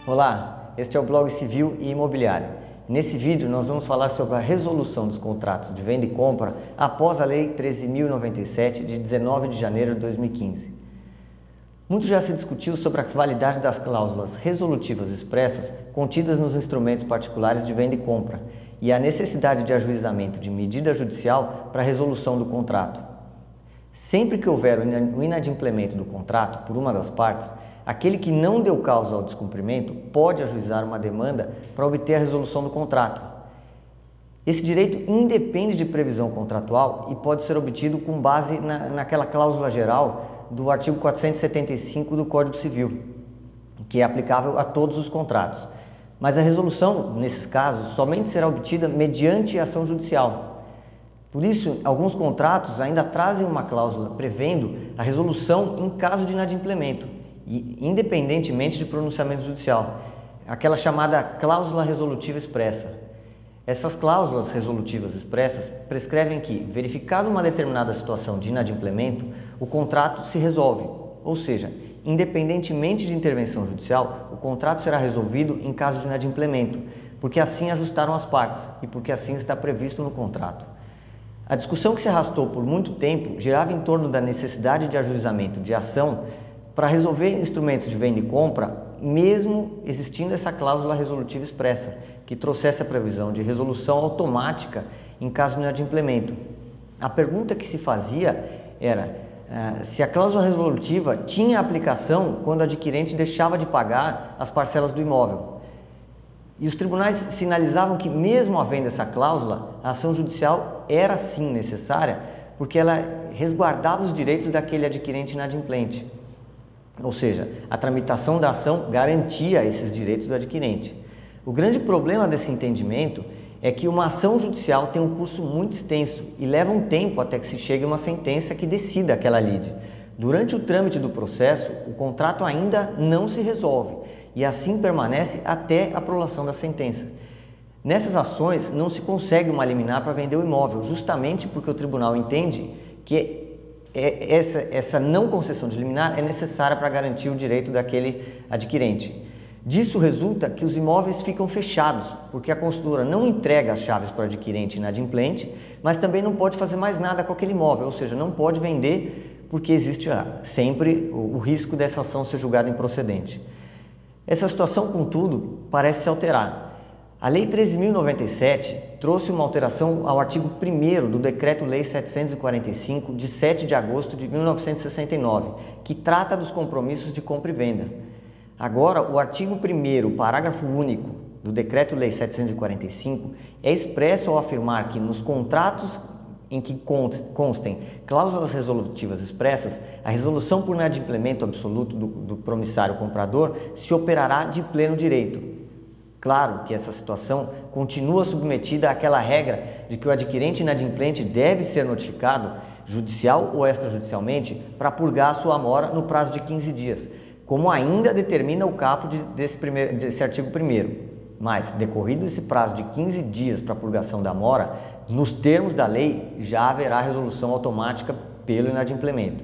Olá, este é o blog Civil e Imobiliário. Nesse vídeo nós vamos falar sobre a resolução dos contratos de venda e compra após a Lei 13.097 de 19 de janeiro de 2015. Muito já se discutiu sobre a validade das cláusulas resolutivas expressas contidas nos instrumentos particulares de venda e compra e a necessidade de ajuizamento de medida judicial para a resolução do contrato. Sempre que houver o inadimplemento do contrato por uma das partes, aquele que não deu causa ao descumprimento pode ajuizar uma demanda para obter a resolução do contrato. Esse direito independe de previsão contratual e pode ser obtido com base naquela cláusula geral do artigo 475 do Código Civil, que é aplicável a todos os contratos. Mas a resolução, nesses casos, somente será obtida mediante ação judicial. Por isso, alguns contratos ainda trazem uma cláusula prevendo a resolução em caso de inadimplemento, independentemente de pronunciamento judicial, aquela chamada cláusula resolutiva expressa. Essas cláusulas resolutivas expressas prescrevem que, verificada uma determinada situação de inadimplemento, o contrato se resolve, ou seja, independentemente de intervenção judicial, o contrato será resolvido em caso de inadimplemento, porque assim ajustaram as partes e porque assim está previsto no contrato. A discussão que se arrastou por muito tempo girava em torno da necessidade de ajuizamento de ação para resolver instrumentos de venda e compra, mesmo existindo essa cláusula resolutiva expressa, que trouxesse a previsão de resolução automática em caso de inadimplemento. A pergunta que se fazia era se a cláusula resolutiva tinha aplicação quando o adquirente deixava de pagar as parcelas do imóvel. E os tribunais sinalizavam que, mesmo havendo essa cláusula, a ação judicial era sim necessária, porque ela resguardava os direitos daquele adquirente inadimplente. Ou seja, a tramitação da ação garantia esses direitos do adquirente. O grande problema desse entendimento é que uma ação judicial tem um curso muito extenso e leva um tempo até que se chegue a uma sentença que decida aquela lide. Durante o trâmite do processo, o contrato ainda não se resolve e assim permanece até a prolação da sentença. Nessas ações não se consegue uma liminar para vender o imóvel, justamente porque o tribunal entende que essa não concessão de liminar é necessária para garantir o direito daquele adquirente. Disso resulta que os imóveis ficam fechados, porque a construtora não entrega as chaves para o adquirente inadimplente, mas também não pode fazer mais nada com aquele imóvel, ou seja, não pode vender porque existe sempre o risco dessa ação ser julgada improcedente. Essa situação, contudo, parece se alterar. A Lei 13.097 trouxe uma alteração ao artigo 1º do Decreto-Lei 745, de 7 de agosto de 1969, que trata dos compromissos de compra e venda. Agora, o artigo 1º, parágrafo único do Decreto-Lei 745 é expresso ao afirmar que nos contratos em que constem cláusulas resolutivas expressas, a resolução por inadimplemento absoluto do promissário comprador se operará de pleno direito. Claro que essa situação continua submetida àquela regra de que o adquirente inadimplente deve ser notificado, judicial ou extrajudicialmente, para purgar a sua amora no prazo de 15 dias, como ainda determina o caput desse artigo 1º. Mas, decorrido esse prazo de 15 dias para a purgação da mora, nos termos da lei já haverá resolução automática pelo inadimplemento.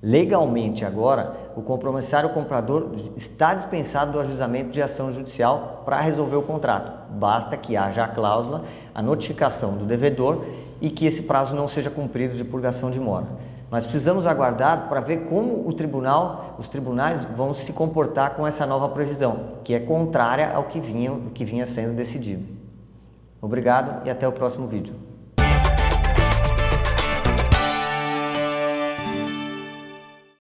Legalmente agora, o compromissário comprador está dispensado do ajuizamento de ação judicial para resolver o contrato. Basta que haja a cláusula, a notificação do devedor e que esse prazo não seja cumprido de purgação de mora. Mas precisamos aguardar para ver como os tribunais vão se comportar com essa nova previsão, que é contrária ao que vinha sendo decidido. Obrigado e até o próximo vídeo.